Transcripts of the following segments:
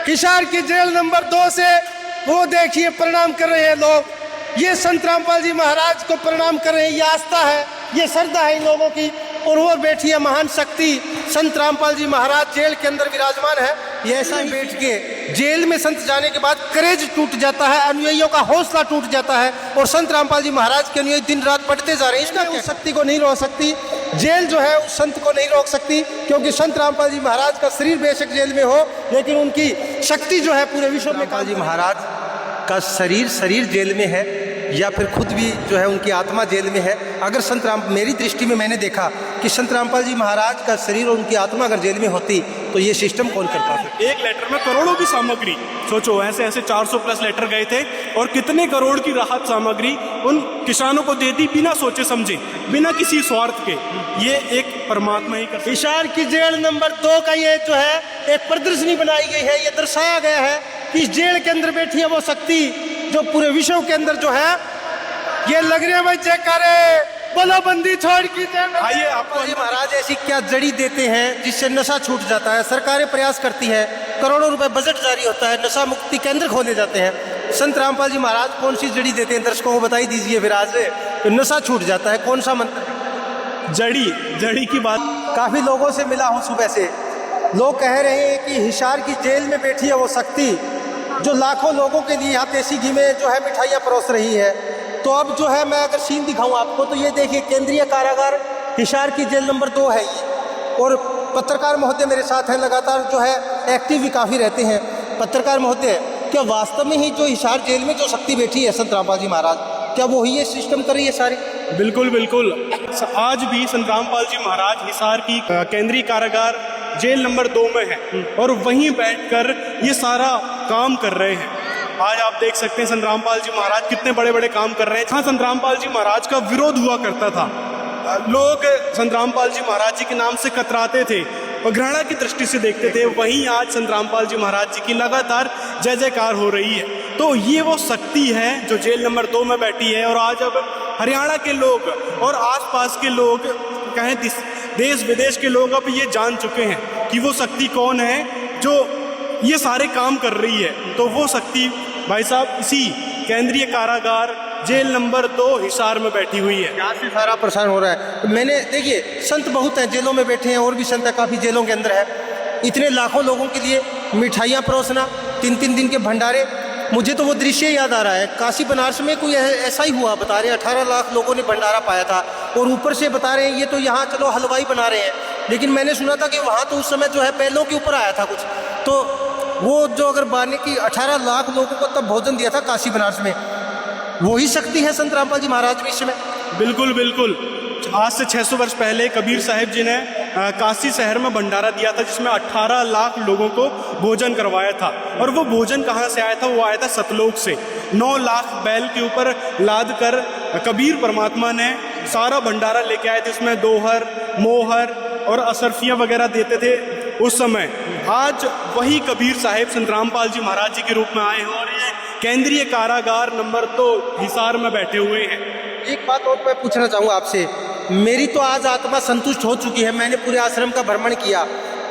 हिसार की jail number 2 से वो देखिए प्रणाम कर रहे हैं लोग। ये संत रामपाल जी महाराज को प्रणाम कर रहे हैं। ये आस्था है, ये श्रद्धा है इन लोगों की। और वो बैठी है महान शक्ति संत रामपाल जी महाराज जेल के अंदर विराजमान है। ये ऐसा ही बैठ के जेल में संत जाने के बाद करेज टूट जाता है, अनुयायियों का हौसला टूट जाता है। और संत रामपाल जी महाराज के अनुयायी दिन रात पढ़ते जा रहे हैं। इसका उस शक्ति को नहीं रोक सकती, जेल जो है उस संत को नहीं रोक सकती, क्योंकि संत रामपाल जी महाराज का शरीर बेशक जेल में हो, लेकिन उनकी शक्ति जो है पूरे विश्व में। रामपाल जी महाराज का शरीर जेल में है, या फिर खुद भी जो है उनकी आत्मा जेल में है। अगर संत राम, मेरी दृष्टि में मैंने देखा कि संत रामपाल जी महाराज का शरीर और उनकी आत्मा अगर जेल में होती तो ये सिस्टम कौन करता था। एक लेटर में करोड़ों की सामग्री, सोचो ऐसे ऐसे 400 प्लस लेटर गए थे और कितने करोड़ की राहत सामग्री उन किसानों को दे दी, बिना सोचे समझे, बिना किसी स्वार्थ के। ये एक परमात्मा ही कर। हिसार की जेल नंबर 2 का ये जो है एक प्रदर्शनी बनाई गई है। ये दर्शाया गया है कि इस जेल के अंदर बैठी है वो शक्ति जो पूरे विश्व के अंदर जो है। ये लग रहे हैं भाई जयकारे, बोलो बंदी छोड़ की जेल। आइए, आपको जी महाराज ऐसी क्या जड़ी देते हैं जिससे नशा छूट जाता है। सरकारें प्रयास करती है, करोड़ों रुपए बजट जारी होता है, नशा मुक्ति केंद्र खोले जाते हैं। संत रामपाल जी महाराज कौन सी जड़ी देते हैं दर्शकों को बताई दीजिए फिर आज, तो नशा छूट जाता है। कौन सा मंत्र? जड़ी की बात। काफी लोगों से मिला हूँ सुबह से, लोग कह रहे हैं कि हिसार की जेल में बैठी है वो शक्ति जो लाखों लोगों के लिए यहाँ देसी घी में जो है मिठाइयाँ परोस रही है। तो अब जो है मैं अगर सीन दिखाऊं आपको तो ये देखिए केंद्रीय कारागार हिसार की जेल नंबर 2 है ये। और पत्रकार महोदय मेरे साथ हैं, लगातार जो है एक्टिव भी काफ़ी रहते हैं। पत्रकार महोदय, क्या वास्तव में ही जो हिसार जेल में जो शक्ति बैठी है संत रामपाल जी महाराज, क्या वो ही ये सिस्टम कर रही है सारी? बिल्कुल बिल्कुल। आज भी संत रामपाल जी महाराज हिसार की केंद्रीय कारागार जेल नंबर 2 में है और वहीं बैठकर ये सारा काम कर रहे हैं। आज आप देख सकते हैं संत रामपाल जी महाराज कितने बड़े बड़े काम कर रहे हैं। जहाँ संत रामपाल जी महाराज का विरोध हुआ करता था, लोग संत रामपाल जी महाराज जी के नाम से कतराते थे और घृणा की दृष्टि से देखते थे, वहीं आज संत रामपाल जी महाराज जी की लगातार जय जयकार हो रही है। तो ये वो शक्ति है जो जेल नंबर 2 में बैठी है। और आज अब हरियाणा के लोग और आसपास के लोग, कहें देश विदेश के लोग अब ये जान चुके हैं कि वो शक्ति कौन है जो ये सारे काम कर रही है। तो वो शक्ति भाई साहब इसी केंद्रीय कारागार जेल नंबर 2 हिसार में बैठी हुई है। यहाँ से सारा प्रसार हो रहा है। मैंने देखिए संत बहुत हैं, जेलों में बैठे हैं, और भी संत है काफ़ी जेलों के अंदर है। इतने लाखों लोगों के लिए मिठाइयाँ परोसना, 3-3 दिन के भंडारे। मुझे तो वो दृश्य याद आ रहा है, काशी बनारस में कोई ऐसा ही हुआ, बता रहे हैं 18 लाख लोगों ने भंडारा पाया था। और ऊपर से बता रहे हैं ये तो यहाँ चलो हलवाई बना रहे हैं, लेकिन मैंने सुना था कि वहाँ तो उस समय जो है बैलों के ऊपर आया था कुछ। तो वो जो अगर बाने की 18 लाख लोगों को तब भोजन दिया था काशी बनारस में, वही शक्ति है संत रामपाल जी महाराज भी इसमें। बिल्कुल बिल्कुल। आज से 600 वर्ष पहले कबीर साहिब जी ने काशी शहर में भंडारा दिया था जिसमें 18 लाख लोगों को भोजन करवाया था। और वो भोजन कहाँ से आया था? वो आया था सतलोक से। 9 लाख बैल के ऊपर लाद कर कबीर परमात्मा ने सारा भंडारा लेके आए थे। उसमें दोहर, मोहर और असरफियाँ वगैरह देते थे उस समय। आज वही कबीर साहिब संत रामपाल जी महाराज जी के रूप में आए हैं और ये केंद्रीय कारागार नंबर 2 हिसार में बैठे हुए हैं। एक बात और मैं पूछना चाहूँगा आपसे, मेरी तो आज आत्मा संतुष्ट हो चुकी है। मैंने पूरे आश्रम का भ्रमण किया।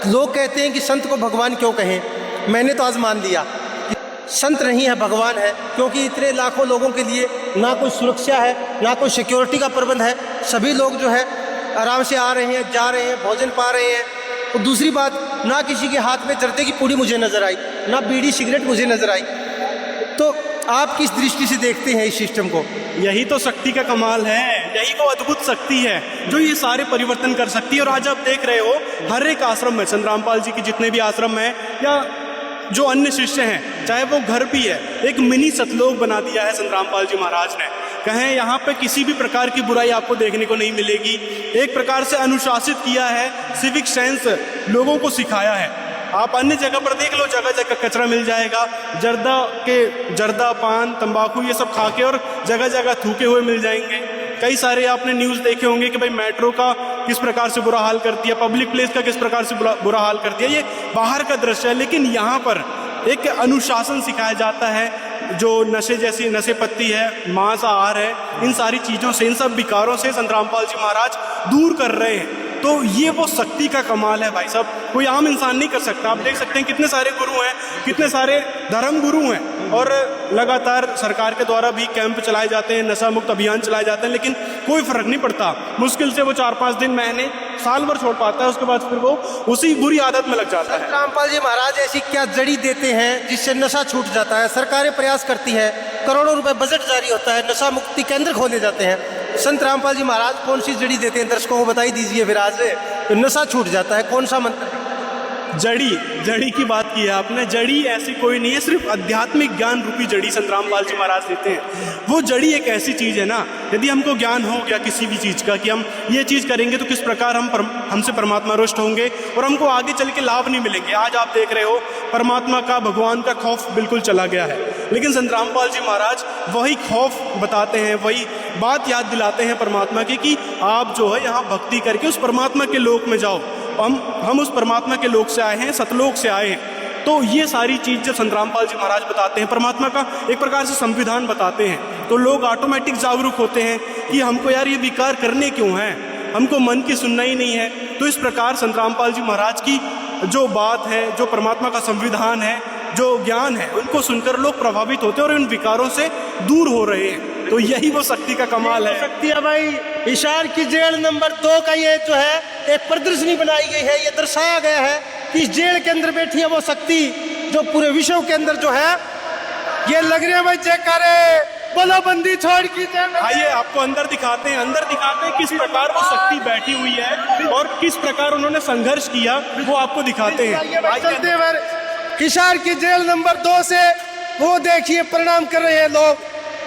लोग कहते हैं कि संत को भगवान क्यों कहें, मैंने तो आज मान लिया कि संत नहीं है, भगवान है। क्योंकि इतने लाखों लोगों के लिए ना कोई सुरक्षा है, ना कोई सिक्योरिटी का प्रबंध है। सभी लोग जो है आराम से आ रहे हैं, जा रहे हैं, भोजन पा रहे हैं। और दूसरी बात, ना किसी के हाथ में जर्दे की पूड़ी मुझे नजर आई, ना बीड़ी सिगरेट मुझे नजर आई। तो आप किस दृष्टि से देखते हैं इस सिस्टम को? यही तो शक्ति का कमाल है, यही वो अद्भुत शक्ति है जो ये सारे परिवर्तन कर सकती है। और आज आप देख रहे हो हर एक आश्रम में, संत रामपाल जी के जितने भी आश्रम हैं या जो अन्य शिष्य हैं, चाहे वो घर भी है, एक मिनी सतलोक बना दिया है संत रामपाल जी महाराज ने। कहें यहाँ पे किसी भी प्रकार की बुराई आपको देखने को नहीं मिलेगी। एक प्रकार से अनुशासित किया है, सिविक सेंस लोगों को सिखाया है। आप अन्य जगह पर देख लो, जगह जगह कचरा मिल जाएगा, जर्दा, पान, तंबाकू ये सब खा के और जगह जगह थूके हुए मिल जाएंगे। कई सारे आपने न्यूज़ देखे होंगे कि भाई मेट्रो का किस प्रकार से बुरा हाल कर दिया, पब्लिक प्लेस का किस प्रकार से बुरा हाल कर दिया। ये बाहर का दृश्य है, लेकिन यहाँ पर एक अनुशासन सिखाया जाता है। जो नशे पत्ती है, मांस आहार है, इन सारी चीज़ों से, इन सब विकारों से संत रामपाल जी महाराज दूर कर रहे हैं। तो ये वो शक्ति का कमाल है भाई साहब, कोई आम इंसान नहीं कर सकता। आप देख सकते हैं कितने सारे गुरु हैं, कितने सारे धर्म गुरु हैं, और लगातार सरकार के द्वारा भी कैंप चलाए जाते हैं, नशा मुक्त अभियान चलाए जाते हैं, लेकिन कोई फर्क नहीं पड़ता। मुश्किल से वो 4-5 दिन, महीने, साल भर छोड़ पाता है, उसके बाद फिर वो उसी बुरी आदत में लग जाता है। रामपाल जी महाराज ऐसी क्या जड़ी देते हैं जिससे नशा छूट जाता है? सरकारें प्रयास करती है, करोड़ों रुपए बजट जारी होता है, नशा मुक्ति केंद्र खोले जाते हैं। संत रामपाल जी महाराज कौन सी जड़ी देते हैं दर्शकों को बताई दीजिए फिर आज, तो नशा छूट जाता है? कौन सा मंत्र है? जड़ी की बात की है आपने। जड़ी ऐसी कोई नहीं है, सिर्फ आध्यात्मिक ज्ञान रूपी जड़ी संत रामपाल जी महाराज देते हैं। वो जड़ी एक ऐसी चीज़ है ना, यदि हमको ज्ञान हो गया किसी भी चीज़ का कि हम ये चीज़ करेंगे तो किस प्रकार हमसे परमात्मा रुष्ट होंगे और हमको आगे चल के लाभ नहीं मिलेंगे। आज आप देख रहे हो परमात्मा का, भगवान का खौफ बिल्कुल चला गया है, लेकिन संत रामपाल जी महाराज वही खौफ बताते हैं, वही बात याद दिलाते हैं परमात्मा की कि आप जो है यहाँ भक्ति करके उस परमात्मा के लोक में जाओ। हम उस परमात्मा के लोक से आए हैं, सतलोक से आए हैं। तो ये सारी चीज़ जब संत रामपाल जी महाराज बताते हैं, परमात्मा का एक प्रकार से संविधान बताते हैं, तो लोग ऑटोमेटिक जागरूक होते हैं कि हमको यार ये विकार करने क्यों हैं, हमको मन की सुनना ही नहीं है। तो इस प्रकार संत रामपाल जी महाराज की जो बात है, जो परमात्मा का संविधान है, जो ज्ञान है, उनको सुनकर लोग प्रभावित होते हैं और इन विकारों से दूर हो रहे हैं। तो यही वो शक्ति का कमाल है। शक्ति है भाई। हिसार की जेल नंबर 2 का ये जो है एक प्रदर्शनी बनाई गई है, ये दर्शाया गया है कि इस जेल के अंदर बैठी है वो शक्ति जो पूरे विश्व के अंदर जो है ये लग रही है भाई जयकारे, बोलो बंदी छोड़ की जय। आइए आपको अंदर दिखाते हैं किस प्रकार वो शक्ति बैठी हुई है और किस प्रकार उन्होंने संघर्ष किया, वो आपको दिखाते हैं। हिसार की जेल नंबर 2 से वो देखिए प्रणाम कर रहे हैं लोग,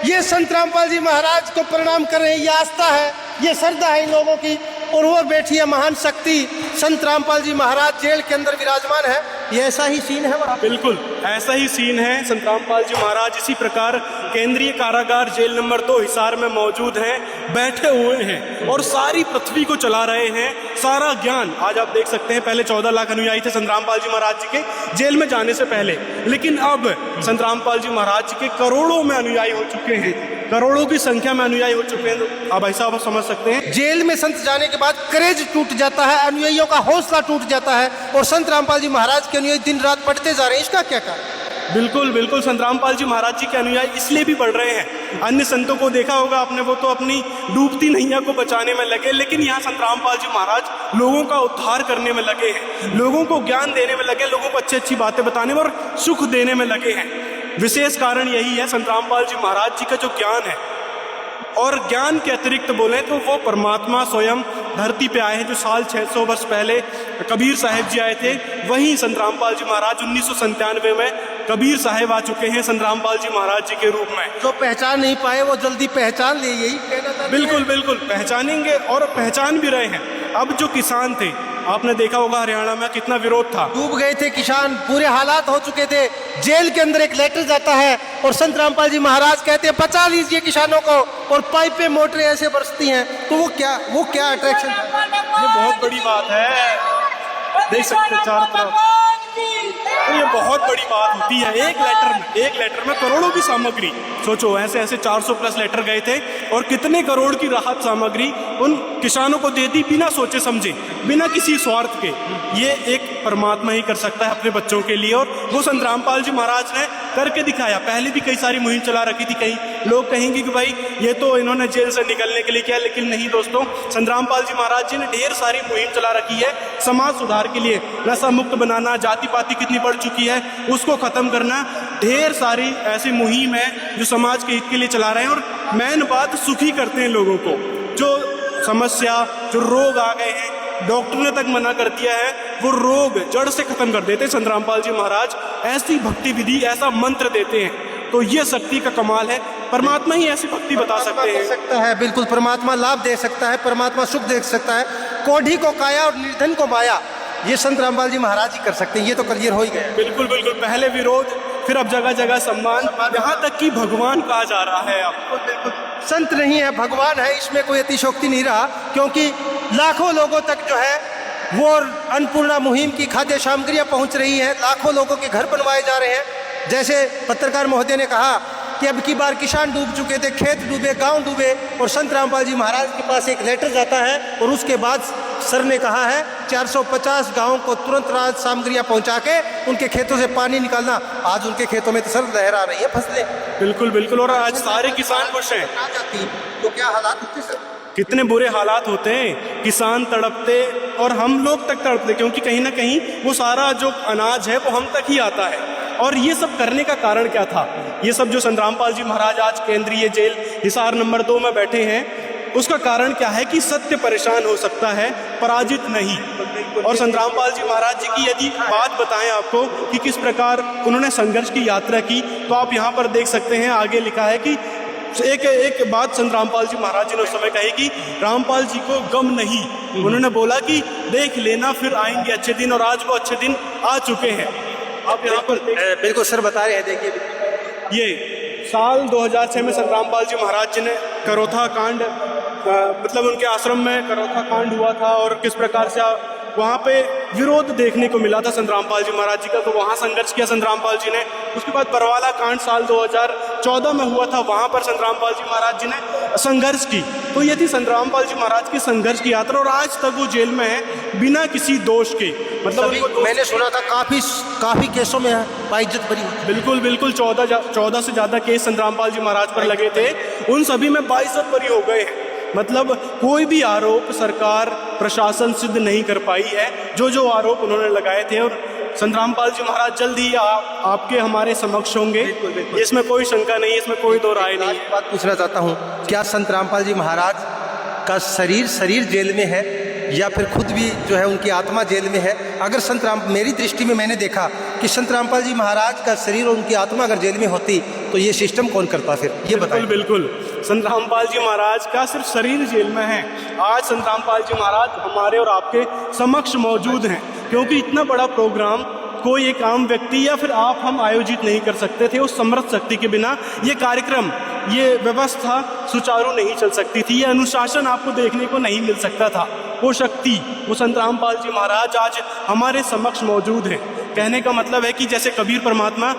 ये संत रामपाल जी महाराज को प्रणाम कर रहे हैं। ये आस्था है, ये श्रद्धा है इन लोगों की, और वो बैठी है महान शक्ति संत रामपाल जी महाराज जेल के अंदर विराजमान है। ये ऐसा ही सीन है वहाँ। बिल्कुल ऐसा ही सीन है। संत रामपाल जी महाराज इसी प्रकार केंद्रीय कारागार जेल नंबर 2 हिसार में मौजूद हैं, बैठे हुए हैं और सारी पृथ्वी को चला रहे हैं। सारा ज्ञान आज आप देख सकते हैं, पहले 14 लाख अनुयायी थे संत रामपाल जी महाराज जी के जेल में जाने से पहले, लेकिन अब संत रामपाल जी महाराज जी के करोड़ों में अनुयायी हो चुके हैं, करोड़ों की संख्या में अनुयायी हो चुके हैं। अब ऐसा आप समझ सकते हैं, जेल में संत जाने के बाद करेज टूट जाता है, अनुयायियों का हौसला टूट जाता है, और संत रामपाल जी महाराज के अनुयायी दिन रात बढ़ते जा रहे हैं। इसका क्या कारण? बिल्कुल संत रामपाल जी महाराज जी के अनुयायी इसलिए भी बढ़ रहे हैं। अन्य संतों को देखा होगा आपने, वो तो अपनी डूबती नैया को बचाने में लगे, लेकिन यहाँ संत रामपाल जी महाराज लोगों का उद्धार करने में लगे हैं, लोगों को ज्ञान देने में लगे, लोगों को अच्छी बातें बताने में और सुख देने में लगे हैं। विशेष कारण यही है संत रामपाल जी महाराज जी का जो ज्ञान है, और ज्ञान के अतिरिक्त बोले तो वो परमात्मा स्वयं धरती पे आए हैं। जो साल 600 वर्ष पहले कबीर साहिब जी आए थे, वहीं संत रामपाल जी महाराज 1997 में कबीर साहिब आ चुके हैं संत रामपाल जी महाराज जी के रूप में। जो पहचान नहीं पाए वो जल्दी पहचान ले, यही कहना था। बिल्कुल पहचानेंगे और पहचान भी रहे हैं। अब जो किसान थे, आपने देखा होगा हरियाणा में कितना विरोध था, डूब गए थे किसान, बुरे हालात हो चुके थे। जेल के अंदर एक लेटर जाता है और संत रामपाल जी महाराज कहते हैं बचा लीजिए किसानों को, और पाइपें मोटरें ऐसे बरसती हैं। तो वो क्या अट्रैक्शन था? ये बहुत बड़ी बात है, देख सकते हैं चारों तरफ। तो ये बहुत बड़ी बात होती है। एक लेटर में करोड़ों की सामग्री, सोचो ऐसे 400 प्लस लेटर गए थे और कितने करोड़ की राहत सामग्री उन किसानों को दे दी, बिना सोचे समझे, बिना किसी स्वार्थ के। ये एक परमात्मा ही कर सकता है अपने बच्चों के लिए, और वो संत रामपाल जी महाराज ने करके दिखाया। पहले भी कई सारी मुहिम चला रखी थी। कहीं लोग कहेंगे कि भाई ये तो इन्होंने जेल से निकलने के लिए किया, लेकिन नहीं दोस्तों, संत रामपाल जी महाराज जी ने ढेर सारी मुहिम चला रखी है समाज सुधार के लिए। नशा मुक्त बनाना, जाति पाति कितनी बढ़ चुकी है उसको खत्म करना, ढेर सारी ऐसी मुहिम है जो समाज के हित के लिए चला रहे हैं। और मेन बात, सुखी करते हैं लोगों को। जो समस्या, जो रोग आ गए हैं, डॉक्टर ने तक मना कर दिया है, वो रोग जड़ से खत्म कर देते हैं संत रामपाल जी महाराज। ऐसी भक्ति विधि, ऐसा मंत्र देते हैं। तो ये शक्ति का कमाल है। परमात्मा ही ऐसी भक्ति बता सकते हैं। सकता है, बिल्कुल परमात्मा लाभ दे सकता है, परमात्मा सुख दे सकता है। कोढ़ी को काया और निर्धन को माया, ये संत रामपाल जी महाराज ही कर सकते हैं। ये तो क्लियर हो ही गया। बिल्कुल पहले विरोध, फिर अब जगह जगह सम्मान, यहाँ तक कि भगवान कहा जा रहा है। अब बिल्कुल संत नहीं है, भगवान है, इसमें कोई अतिशोक्ति नहीं रहा। क्योंकि लाखों लोगों तक जो है वो अन्नपूर्णा मुहिम की खाद्य सामग्रियाँ पहुँच रही हैं, लाखों लोगों के घर बनवाए जा रहे हैं। जैसे पत्रकार महोदय ने कहा कि अब की बार किसान डूब चुके थे, खेत डूबे, गांव डूबे, और संत रामपाल जी महाराज के पास एक लेटर जाता है और उसके बाद सर ने कहा है 450 गांवों को तुरंत राहत सामग्रियां पहुंचा के उनके खेतों से पानी निकालना। आज उनके खेतों में तो सर लहरा रही है फसलें। बिल्कुल बिल्कुल, और आज सारे किसान खुश हैं। आ जाती तो क्या हालात होते सर? कितने बुरे हालात होते हैं, किसान तड़पते और हम लोग तक तड़पते, क्योंकि कहीं ना कहीं वो सारा जो अनाज है वो हम तक ही आता है। और ये सब करने का कारण क्या था? ये सब जो संतरामपाल जी महाराज आज केंद्रीय जेल हिसार नंबर 2 में बैठे हैं, उसका कारण क्या है कि सत्य परेशान हो सकता है, पराजित नहीं। और संतरामपाल जी महाराज जी की यदि बात बताएं आपको कि किस प्रकार उन्होंने संघर्ष की यात्रा की, तो आप यहाँ पर देख सकते हैं, आगे लिखा है कि एक बात संतरामपाल जी महाराज जी ने उस समय कही कि रामपाल जी को गम नहीं। उन्होंने बोला कि देख लेना फिर आएंगे अच्छे दिन, और आज वो अच्छे दिन आ चुके हैं। आप यहाँ पर बिल्कुल सर बता रहे हैं, देखिए ये साल 2006 में संतरामपाल जी महाराज जी ने करोथा कांड, मतलब उनके आश्रम में करोथा कांड हुआ था, और किस प्रकार से वहाँ पे विरोध देखने को मिला था संतरामपाल जी महाराज जी का, तो वहाँ संघर्ष किया संतरामपाल जी ने। उसके बाद बरवाला कांड साल 2014 में हुआ था, वहाँ पर संतरामपाल जी महाराज जी ने संघर्ष की। तो ये थी संतरामपाल जी महाराज की संघर्ष की यात्रा, और आज तक वो जेल में है बिना किसी दोष के। मतलब मैंने सुना था काफी केसों में बाइज्जत बरी हुई। बिल्कुल बिल्कुल, 14 से ज्यादा केस संतरामपाल जी महाराज पर लगे थे, उन सभी में बाइज्जत बरी हो गए हैं। मतलब कोई भी आरोप सरकार प्रशासन सिद्ध नहीं कर पाई है, जो आरोप उन्होंने लगाए थे। और संतरामपाल जी महाराज जल्द ही आपके हमारे समक्ष होंगे, इसमें कोई शंका नहीं, इसमें कोई दो राय नहीं है। बात पूछना चाहता हूँ, क्या संतरामपाल जी महाराज का शरीर जेल में है, या फिर खुद भी जो है उनकी आत्मा जेल में है? अगर मेरी दृष्टि में मैंने देखा कि संतरामपाल जी महाराज का शरीर और उनकी आत्मा अगर जेल में होती तो ये सिस्टम कौन करता फिर? ये बताइए। बिल्कुल, संतरामपाल जी महाराज का सिर्फ शरीर जेल में है। आज संतरामपाल जी महाराज हमारे और आपके समक्ष मौजूद हैं, क्योंकि इतना बड़ा प्रोग्राम कोई एक आम व्यक्ति या फिर हम आयोजित नहीं कर सकते थे। उस समर्थ शक्ति के बिना ये कार्यक्रम, ये व्यवस्था सुचारू नहीं चल सकती थी, ये अनुशासन आपको देखने को नहीं मिल सकता था। वो शक्ति, वो संतरामपाल जी महाराज आज हमारे समक्ष मौजूद हैं। कहने का मतलब है कि जैसे कबीर परमात्मा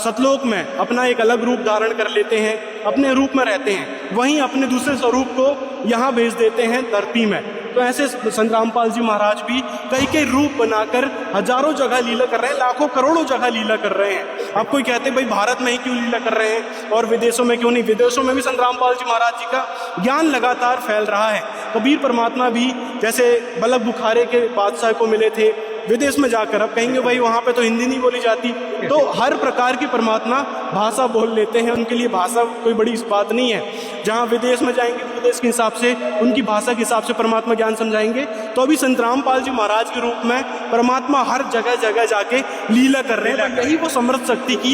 सतलोक में अपना एक अलग रूप धारण कर लेते हैं, अपने रूप में रहते हैं, वहीं अपने दूसरे स्वरूप को यहाँ भेज देते हैं धरती में। तो ऐसे संतरामपाल जी महाराज भी कई रूप बनाकर हजारों जगह लीला कर रहे हैं, लाखों करोड़ों जगह लीला कर रहे हैं। आप कोई कहते हैं भाई भारत में ही क्यों लीला कर रहे हैं और विदेशों में क्यों नहीं? विदेशों में भी संतरामपाल जी महाराज जी का ज्ञान लगातार फैल रहा है। कबीर परमात्मा भी जैसे बलक बुखारे के बादशाह को मिले थे विदेश में जाकर, अब कहेंगे भाई वहाँ पे तो हिंदी नहीं बोली जाती। तो हर प्रकार की परमात्मा भाषा बोल लेते हैं, उनके लिए भाषा कोई बड़ी बात नहीं है। जहाँ विदेश में जाएंगे तो विदेश के हिसाब से, उनकी भाषा के हिसाब से परमात्मा ज्ञान समझाएंगे। तो अभी संतरामपाल जी महाराज के रूप में परमात्मा हर जगह जगह जाके लीला कर रहे हैं। यही वो समर्थ शक्ति की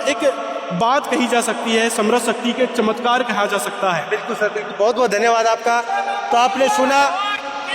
एक बात कही जा सकती है, समर्थ शक्ति के चमत्कार कहा जा सकता है। बिल्कुल सर, बिल्कुल, बहुत बहुत धन्यवाद आपका। तो आपने सुना,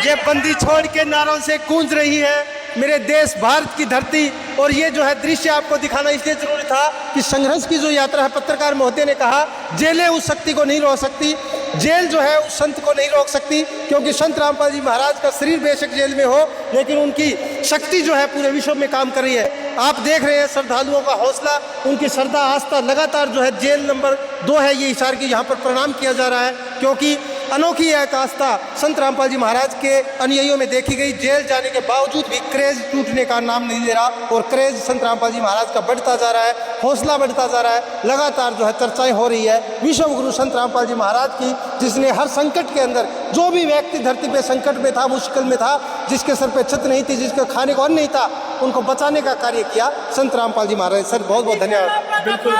ये बंदी छोड़ के नारों से गूंज रही है मेरे देश भारत की धरती। और ये जो है दृश्य आपको दिखाना इसलिए जरूरी था कि संघर्ष की जो यात्रा है, पत्रकार महोदय ने कहा जेलें उस शक्ति को नहीं रोक सकती, जेल जो है उस संत को नहीं रोक सकती, क्योंकि संत रामपाल जी महाराज का शरीर बेशक जेल में हो, लेकिन उनकी शक्ति जो है पूरे विश्व में काम कर रही है। आप देख रहे हैं श्रद्धालुओं का हौसला, उनकी श्रद्धा आस्था लगातार जो है जेल नंबर 2 है ये हिसार की, यहाँ पर प्रणाम किया जा रहा है, क्योंकि अनोखी एक आस्था संत रामपाल जी महाराज के अनुयायियों में देखी गई। जेल जाने के बावजूद भी क्रेज टूटने का नाम नहीं ले रहा, और क्रेज संत रामपाल जी महाराज का बढ़ता जा रहा है, हौसला बढ़ता जा रहा है, लगातार जो है चर्चाएं हो रही है विश्व गुरु संत रामपाल जी महाराज की, जिसने हर संकट के अंदर, जो भी व्यक्ति धरती पे संकट में था, मुश्किल में था, जिसके सर पे छत नहीं थी, जिसके खाने को अन्न नहीं था, उनको बचाने का कार्य किया संत रामपाल जी महाराज। सर बहुत बहुत धन्यवाद। बिल्कुल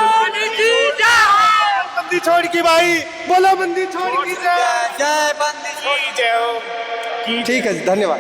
बंदी छोड़ की भाई बोलो, बंदी छोड़ की जय, जय बंदी छोड़ की जय। ठीक है, धन्यवाद।